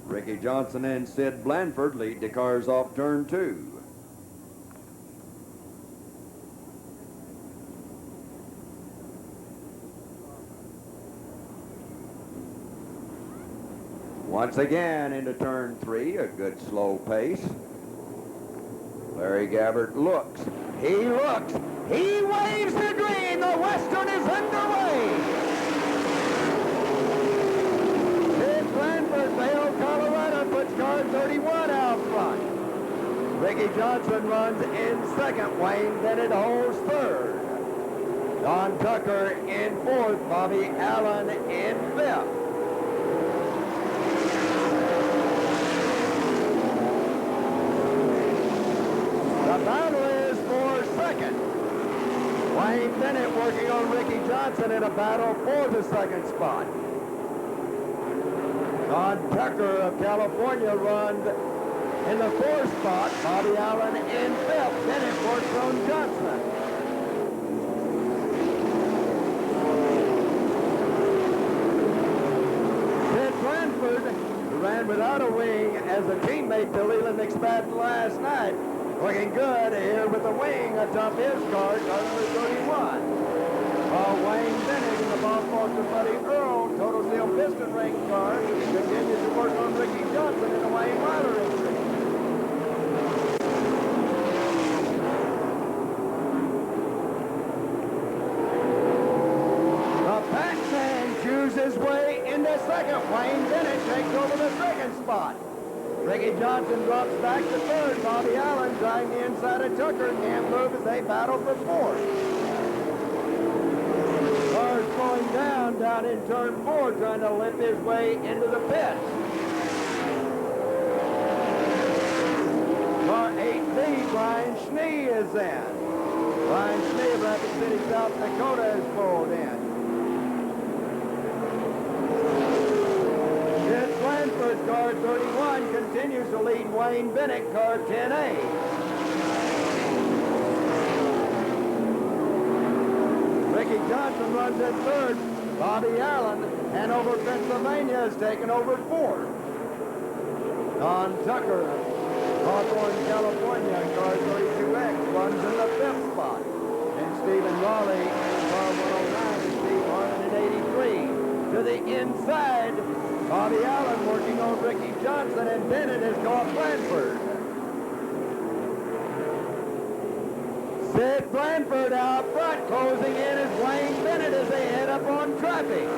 Ricky Johnson and Sid Blanford lead the cars off turn 2. Once again into turn 3, a good slow pace. Larry Gabbert looks. He looks. He waves the green. The Western is underway. Sid Blanford, Vail, Colorado, puts car 31 out front. Ricky Johnson runs in second. Wayne Bennett holds third. Don Tucker in fourth. Bobby Allen in fifth. The battle is for second. Wayne Bennett working on Ricky Johnson in a battle for the second spot. Don Tucker of California runs in the fourth spot. Bobby Allen in fifth. Bennett works on Johnson. Sid Blanford, who ran without a wing as a teammate to Leland McSpadden last night, looking good here with the wing atop his car, number 31. While Wayne Bennett in the Bob Foster Buddy Earl Total Seal Piston Ring car continues to work on Ricky Johnson in the Wayne Wilder entry. The Pac-Man chews his way into second. Wayne Bennett takes over the second spot. Ricky Johnson drops back to third. Bobby Allen trying the inside of Tucker. Can't move as they battle for fourth. Cars slowing down in turn 4, trying to limp his way into the pits. Car 8B, Brian Schnee is in. Brian Schnee of Rapid City, South Dakota is pulled in. Blanford, car 31, continues to lead Wayne Bennett, car 10A. Ricky Johnson runs in third. Bobby Allen, Hanover, Pennsylvania, has taken over fourth. Don Tucker, Hawthorne, California, car 32X, runs in the fifth spot. And Stephen Raleigh, car 109, and Steve Harmon in 83. To the inside, Bobby Allen working on Ricky Johnson, and Bennett has caught Blanford. Sid Blanford out front, closing in as Wayne Bennett as they head up on traffic.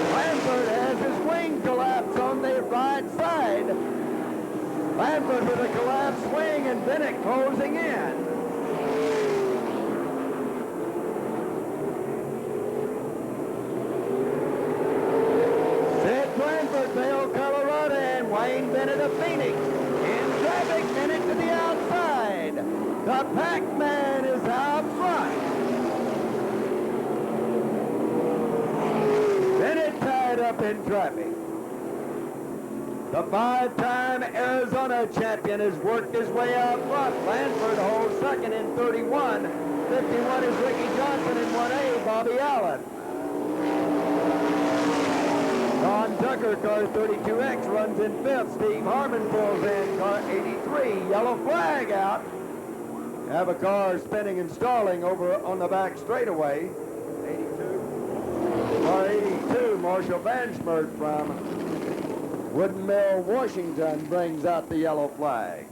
Blanford has his wing collapse on the right side. Blanford with a collapsed wing and Bennett closing in. Vail, Colorado, and Wayne Bennett of Phoenix. In traffic, Bennett to the outside. The Pac-Man is out front. Bennett tied up in traffic. The 5-time Arizona champion has worked his way out front. Blanford holds second in 31. 51 is Ricky Johnson in 1A, Bobby Allen. Don Tucker, car 32X, runs in fifth. Steve Harmon pulls in, car 83. Yellow flag out. Have a car spinning and stalling over on the back straightaway. 82. Car 82, Marshall Banschmerk from Wooden Mill, Washington, brings out the yellow flag.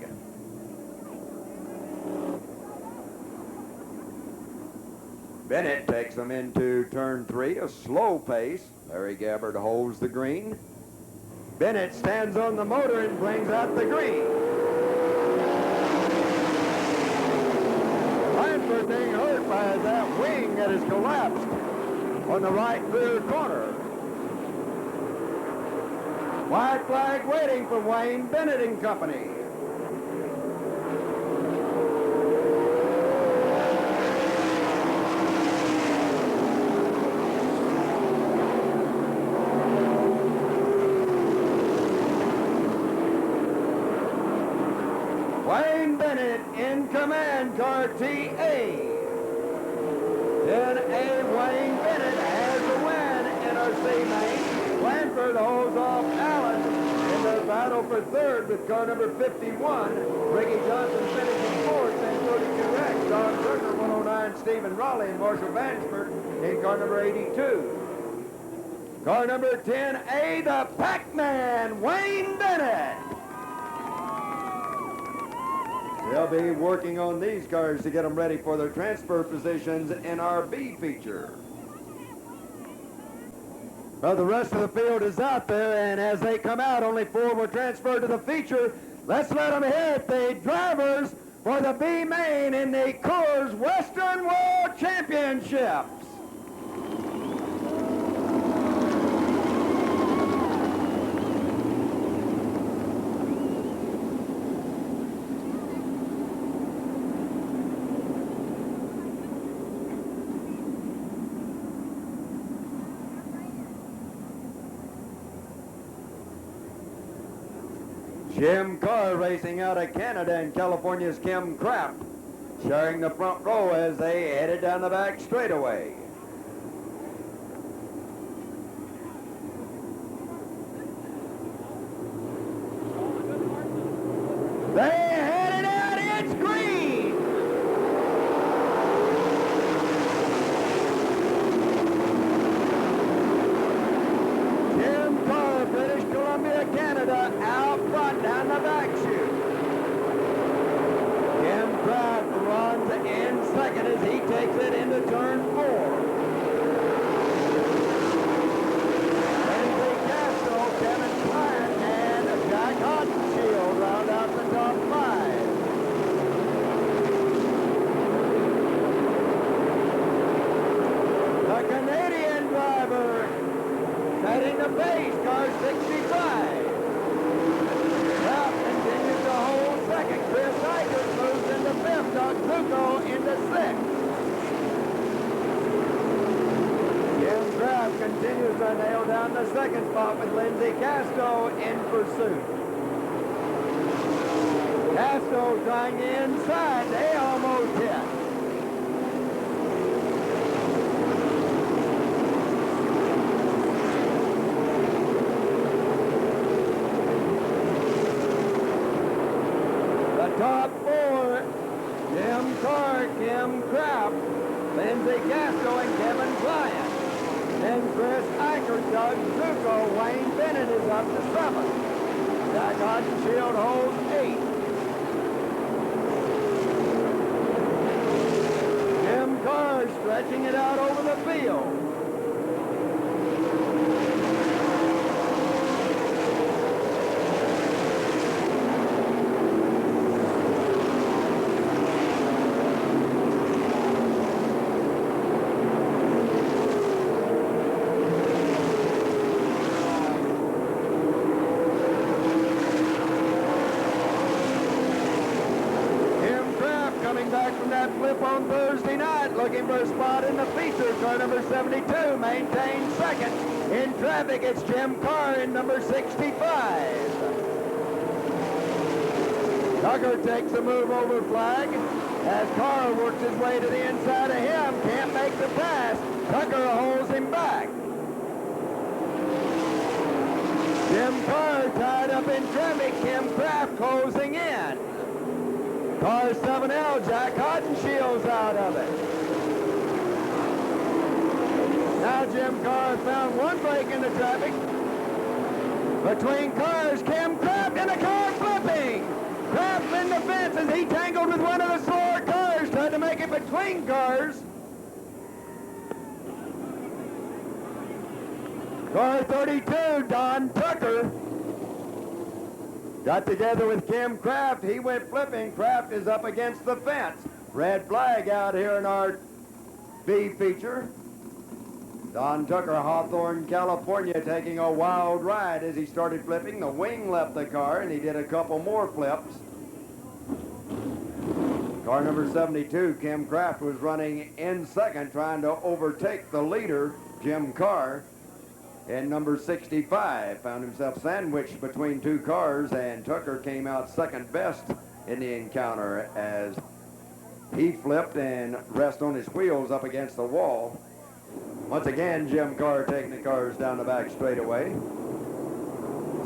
Bennett takes them into turn 3, a slow pace. Larry Gabbert holds the green. Bennett stands on the motor and brings out the green. Blanford being hurt by that wing that has collapsed on the right rear corner. White flag waiting for Wayne Bennett and company. Wayne Bennett in command, car TA. Then Wayne Bennett has the win, NRC main. Blanford holds off Allen. battle for third with car number 51. Ricky Johnson finishing fourth in 32X. Don Tucker, 109, Stephen Raleigh, and Marshall Vansford in car number 82. Car number 10A, the Pac-Man, Wayne Bennett. They'll be working on these cars to get them ready for their transfer positions in our B feature. Well, the rest of the field is out there, and as they come out, only 4 will transfer to the feature. Let's let them hit the drivers for the B main in the Coors Western World Championships. Jim Carr racing out of Canada, and California's Kim Kraft sharing the front row as they headed down the back straightaway. They headed out, it's green! Jim Carr, British Columbia, Canada, out front down the back chute. Kim Kraft runs in second as he takes it into turn 4. Lindsey Castro, Kevin Plant, and Jack Hottenshield round out the top 5. The Canadian driver setting the pace, car 65. Kraft continues to hold second. Chris Eikert moves into 5th. Doug Zuko into 6th. Jim Kraft continues to nail down the second spot with Lindsey Castro in pursuit. Castro trying inside. They almost hit. Top 4, Jim Carr, Kim Kraft, Lindsey Castro, and Kevin Bryant. Then Chris Eikert, Doug Zuko, Wayne Bennett is up to 7th. Jack Hottenshield holds 8th. Jim Carr stretching it out over the field. Back from that flip on Thursday night, looking for a spot in the feature. Car number 72 maintains second. In traffic, it's Jim Carr in number 65. Tucker takes a move over flag as Carr works his way to the inside of him. Can't make the pass. Tucker holds him back. Jim Carr tied up in traffic. Kim Kraft closing in. Car 7L, Jack Hottenshield's out of it. Now Jim Carr found one break in the traffic. Between cars, Kim Kraft and a car flipping. Kraft in the fence as he tangled with one of the slower cars, tried to make it between cars. Car 32, Don Tucker, got together with Kim Kraft. He went flipping. Kraft is up against the fence. Red flag out here in our B feature. Don Tucker, Hawthorne, California, taking a wild ride as he started flipping. The wing left the car, and he did a couple more flips. Car number 72, Kim Kraft, was running in second, trying to overtake the leader, Jim Carr. And number 65 found himself sandwiched between 2 cars, and Tucker came out second best in the encounter as he flipped and rested on his wheels up against the wall. Once again, Jim Carr taking the cars down the back straightaway.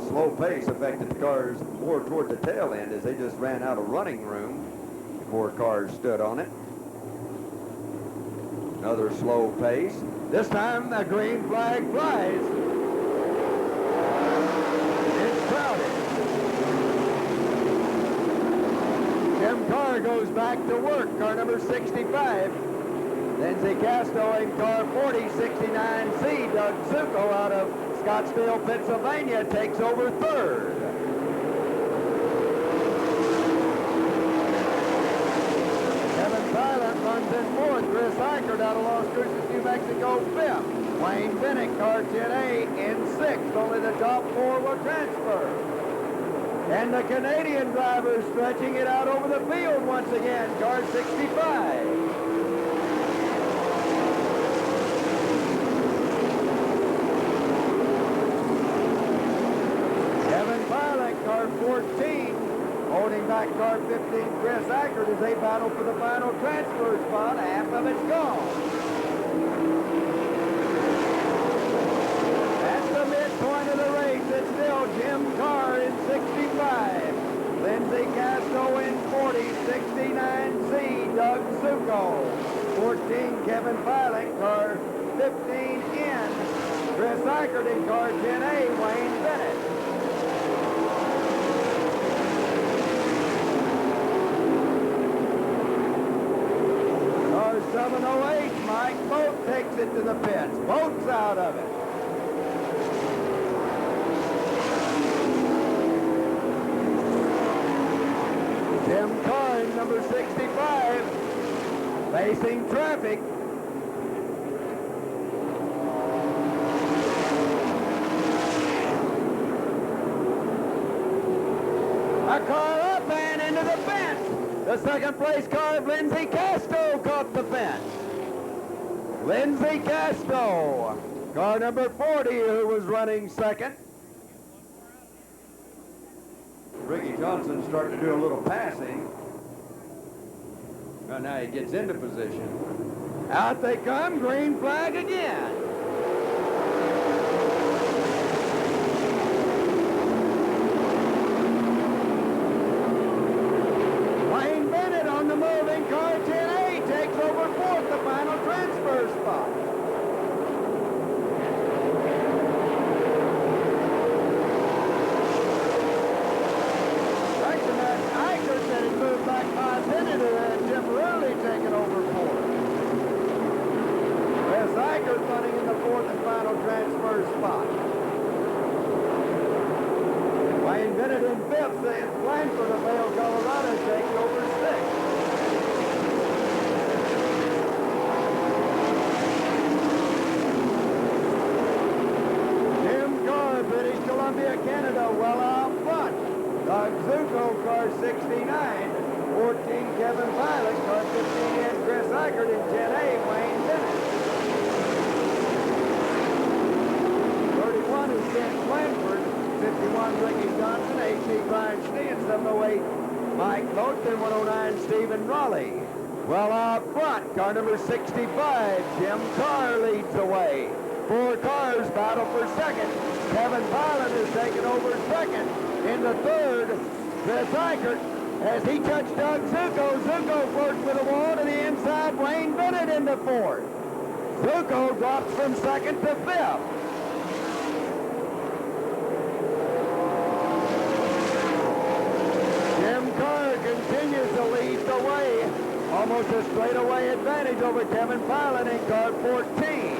slow pace affected the cars more toward the tail end as they just ran out of running room before cars stood on it. Another slow pace. This time the green flag flies. It's crowded. Jim Carr goes back to work, car number 65. Lindsey Casto in car 4069C. Doug Zuko out of Scottsdale, Pennsylvania takes over third. Kevin Silent runs in fourth. Chris Eichert out of Las Cruces, New Mexico, fifth. Wayne Bennett, car 10A, in sixth. Only the top four will transfer. And the Canadian driver stretching it out over the field once again, car 65. Car 14, holding back car 15, Chris Eichert, as they battle for the final transfer spot. Half of it's gone. That's the midpoint of the race. It's still Jim Carr in 65. Lindsey Casto in 40, 69C, Doug Zuko. 14, Kevin Pilot, car 15 in. Chris Eichert in car 10A, Wayne Bennett. Car 708, Mike Boat takes it to the pits. Boat's out of it. Jim Carr in number 65, facing traffic. A car up and into the fence. The second place car of Lindsey Casto caught the fence. Lindsey Casto, car number 40, who was running second. Ricky Johnson starting to do a little passing. Well, now he gets into position. Out they come, green flag again. Wayne Bennett on the move in car 10A takes over fourth, the final transfer spot. Taking over fourth. Chris Eichert running in the fourth and final transfer spot. Wayne Bennett in fifth, and Blanford of Vail, Colorado takes over sixth. Jim Carr, British Columbia, Canada, well out front. Doug Zuko, car 69. 14, Kevin Pilot, car 15 in, Chris Eichert in 10A, Wayne Bennett. 31 is Ken Blanford, 51, Ricky Johnson, 18, Brian Schnee, and 708, Mike Loach, and 109, Stephen Raleigh. Well out front, car number 65, Jim Carr leads the way. Four cars battle for second. Kevin Pilot has taken over second. In the third, Chris Eichert. As he touched Doug Zuko, Zuko flirts with the wall to the inside, Wayne Bennett in the fourth. Zuko drops from second to fifth. Jim Carr continues to lead the way. Almost a straightaway advantage over Kevin Pilot in car 14.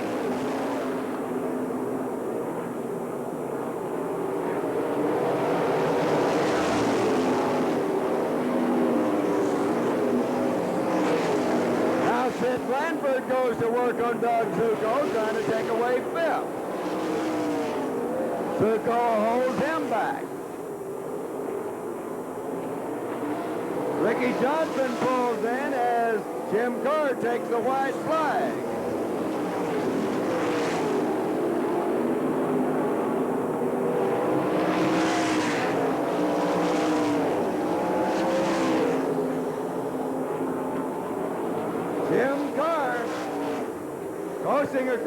Sid Blanford goes to work on Doug Zuko, trying to take away fifth. Zuko holds him back. Ricky Johnson pulls in as Jim Carr takes the white flag. Jim Carr, crossing across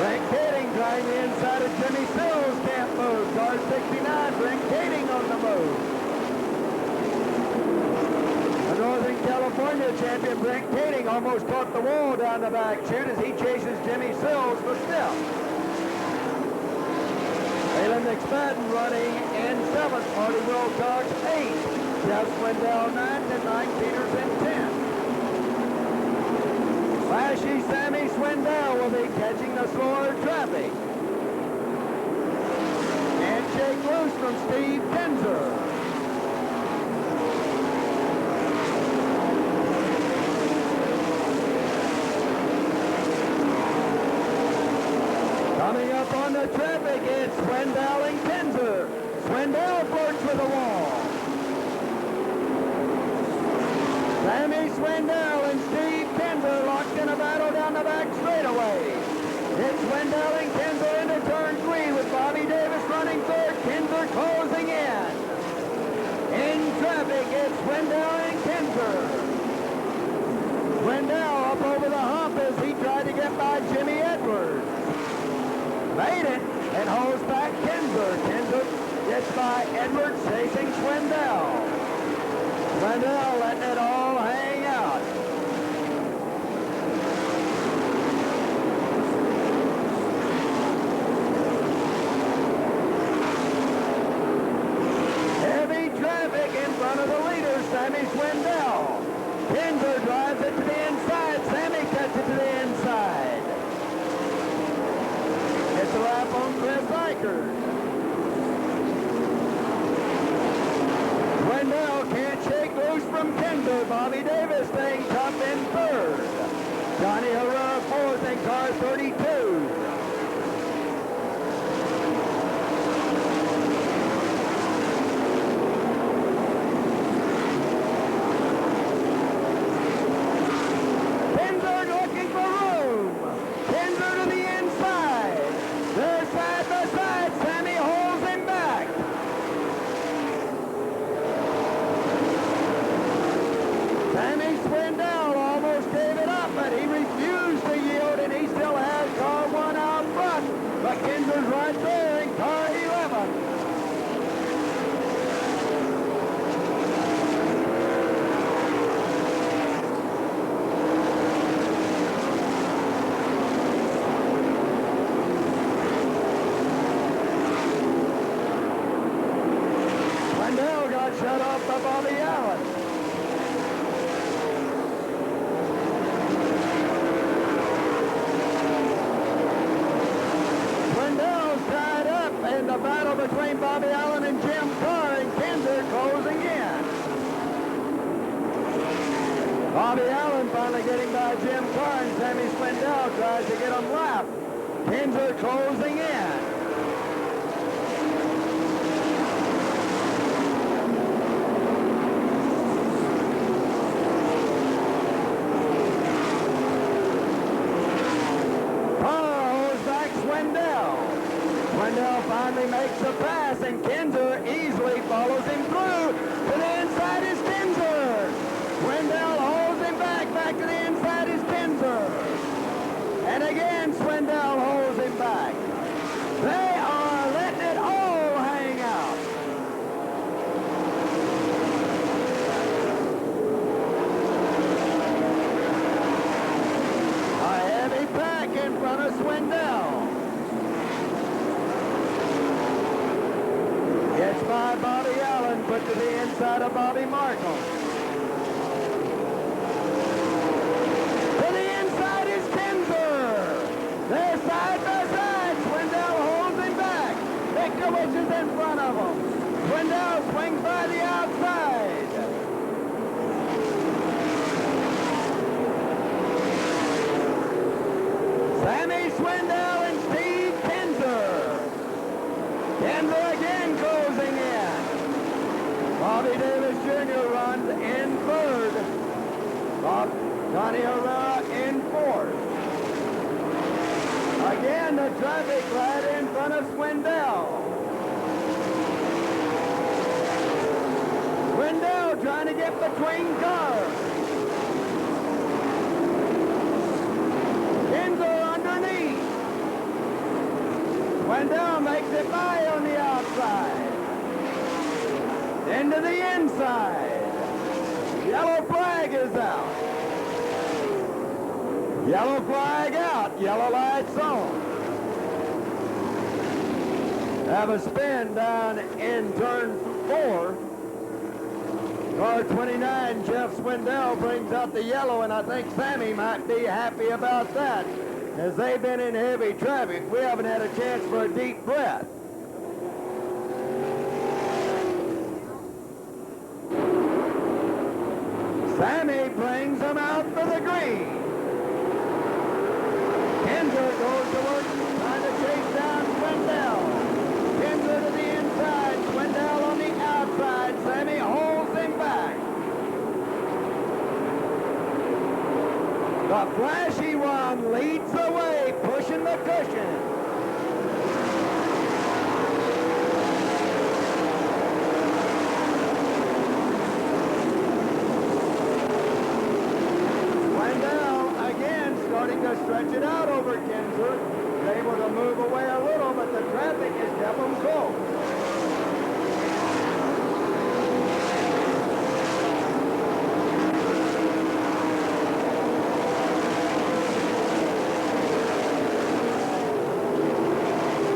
Brent Kading trying the inside of Jimmy Sills, can't move. Car 69, Brent Kading on the move. The Northern California champion Brent Kading almost caught the wall down the back chute as he chases Jimmy Sills for still. Alan McSpadden running in 7th, Marty Wilcox 8th, Jeff Swindell 9th, and Mike Peters in 10th. Flashy Sammy Swindell will be catching the slower traffic. Handshake loose from Steve Kinzer. Coming up on the traffic, it's Swindell and Kinzer. Swindell flirts with the wall. Sammy Swindell and Steve Kinzer locked in a battle down the back straightaway. It's Swindell and Kinzer into turn 3 with Bobby Davis running third. Kinzer closing in. In traffic, it's Swindell and Kinzer. Swindell up over the hump as he tried to get by Jimmy Edwards. Made it and holds back Kinzer. Kinzer gets by Edwards chasing Swindell. Swindell letting it all hang out. Heavy traffic in front of the leader, Sammy Swindell. Kinzer drives it to the inside. Sammy cuts it to the inside. It's a lap on Chris Eichert. Swindell can't shake loose from Kinzer. Bobby Davis staying tough in third. Johnny Herrera fourth in car 32. Kinzer looking for room. Kinzer to the inside. They're side by side. Sammy holds him back. Sammy Swindell almost gave it up, but he refused to yield, and he still has car 1 out front. But Kinzer's right there in car 11. Swindell got shut off by Bobby Allen. In the battle between Bobby Allen and Jim Carr, and Kinzer closing in. Bobby Allen finally getting by Jim Carr, and Sammy Swindell tries to get him left. Kinzer closing in. Carr holds back Swindell. Swindell finally makes a pass, and Kinzer easily follows him through. To the inside is Kinzer. Swindell holds him back to the inside is Kinzer. And again, Swindell holds him back. They are letting it all hang out. A heavy pack in front of Swindell. Gets by Bobby Allen, put to the inside of Bobby Marshall. To the inside is Kinzer. They're side by side. Swindell holds him back. Victorwich is in front of him. Swindell swings by the outside. Sammy Swindell and Steve Kinzer. Kinzer again closing in. Bobby Davis Jr. runs in third. Johnny Herrera in fourth. Again, the traffic right in front of Swindell. Swindell trying to get between cars. Kinzer underneath. Swindell makes it by on the outside. Into the inside. Yellow flag is out. Yellow flag out. Yellow lights on. Have a spin down in turn 4. Car 29, Jeff Swindell, brings out the yellow, and I think Sammy might be happy about that. As they've been in heavy traffic, we haven't had a chance for a deep breath. Sammy brings them out for the green. Kinzer goes to work trying to chase down Swindell. Kinzer to the inside, Swindell on the outside. Sammy holds him back. The flashy one leads the way, pushing the cushion. Starting to stretch it out over Kinzer. He's able to move away a little, but the traffic has kept him close.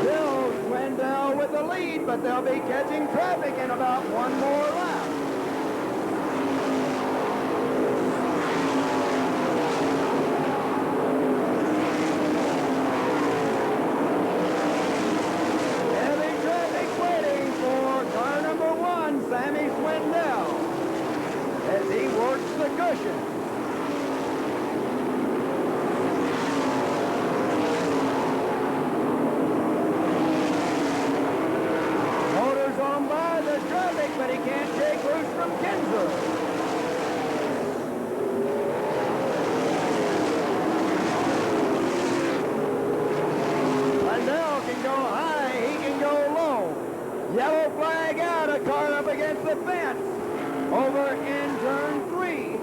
Still Swindell with the lead, but they'll be catching traffic in about one more lap. Sammy Swindell as he works the cushion. Motors on by the traffic, but he can't shake loose from Kinzer. Swindell can go high, he can go low. Yellow flag out, a car up against the fence. Over in turn 3.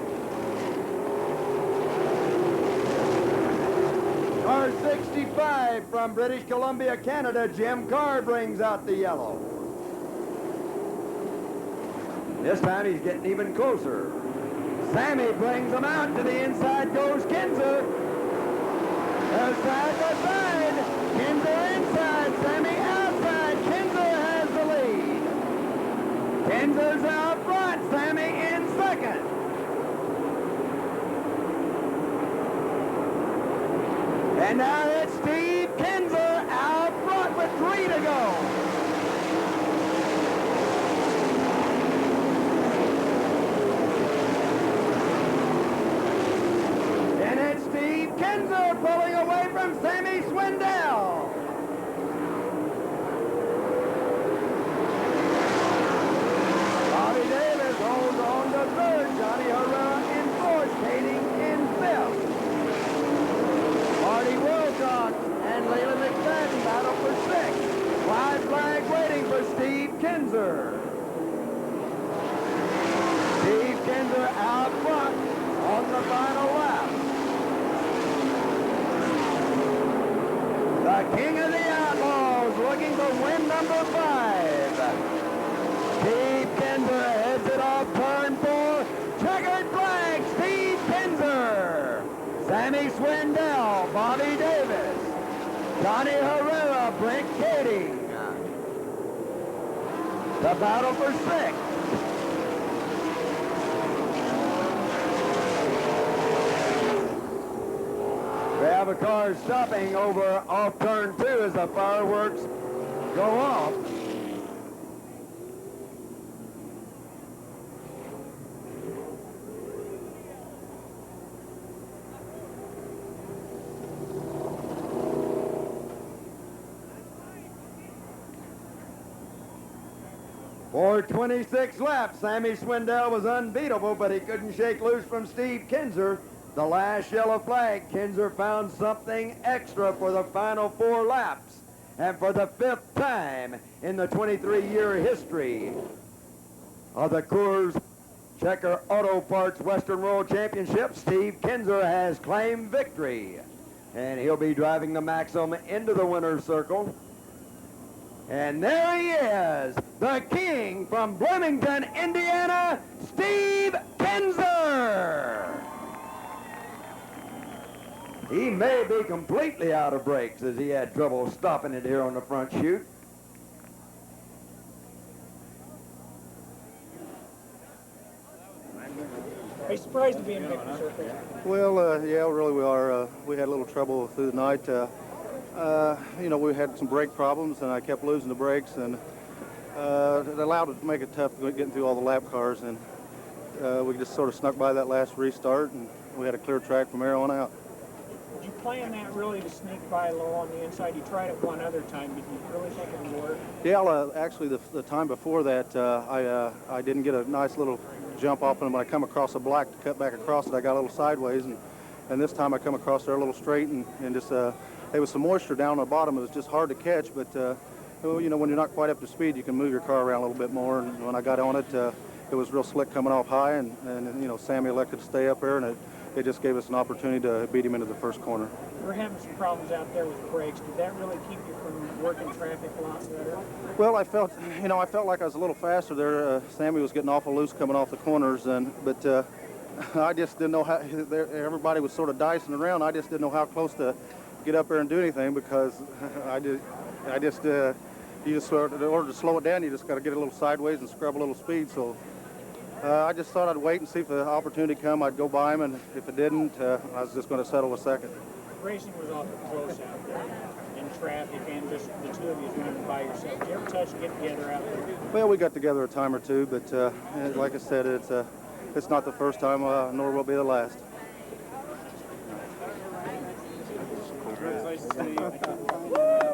Car 65 from British Columbia, Canada, Jim Carr brings out the yellow. This time he's getting even closer. Sammy brings him out. To the inside goes Kinzer. They're side by side. Kinzer inside, Sammy outside. Kinzer has the lead. Kinzer's out front, Sammy in second. And now it's Steve Kinzer out front with 3 to go. And it's Steve Kinzer pulling away from Sammy Swindell. Bobby Davis holds on to third. Johnny Herrera in fourth. Kading in fifth. Marty Wilcox and Leland McFadden battle for sixth. Wide flag waiting for Steve Kinzer. Steve Kinzer out front on the final lap. The king of the outlaws looking for win number 5. Steve Kinzer heads it off turn 4. Checkered flag, Steve Kinzer. Sammy Swindell, Bobby Davis, Johnny Herrera, Brent Kading. The battle for 6th. We have a car stopping over off turn 2 as the fireworks go off. For 26 laps, Sammy Swindell was unbeatable, but he couldn't shake loose from Steve Kinzer. The last yellow flag, Kinzer found something extra for the final 4 laps. And for the 5th time in the 23-year history of the Coors Checker Auto Parts Western World Championship, Steve Kinzer has claimed victory. And he'll be driving the Maxim into the winner's circle. And there he is, the king from Bloomington, Indiana, Steve Kinzer. He may be completely out of brakes as he had trouble stopping it here on the front chute. Are you surprised to be in victory circle? Well, yeah, really we are. We had a little trouble through the night. You know, we had some brake problems, and I kept losing the brakes, and it allowed it to make it tough getting through all the lap cars, and we just sort of snuck by that last restart, and we had a clear track from there on out. Did you plan that really to sneak by low on the inside? You tried it one other time. Did you really think it would work? Yeah, actually the time before that, I didn't get a nice little jump off, and when I come across a black to cut back across it, I got a little sideways, and this time I come across there a little straight, and just there was some moisture down on the bottom. It was just hard to catch, but you know, when you're not quite up to speed, you can move your car around a little bit more, and when I got on it, it was real slick coming off high, and you know, Sammy elected to stay up there, and it just gave us an opportunity to beat him into the first corner. We're having some problems out there with brakes. Did that really keep you from working traffic a lot better? Well, I felt like I was a little faster there. Sammy was getting awful loose coming off the corners, but I just didn't know how. Everybody was sort of dicing around. I just didn't know how close to get up there and do anything, because you just in order to slow it down, you just got to get a little sideways and scrub a little speed. So I just thought I'd wait and see if the opportunity come. I'd go by him, and if it didn't, I was just going to settle a second. Racing was awful close out there in traffic, and just the two of you running by yourself. Did you ever touch and get together out there? Well, we got together a time or two, but like I said, it's not the first time, nor will be the last. Congratulations, Steve.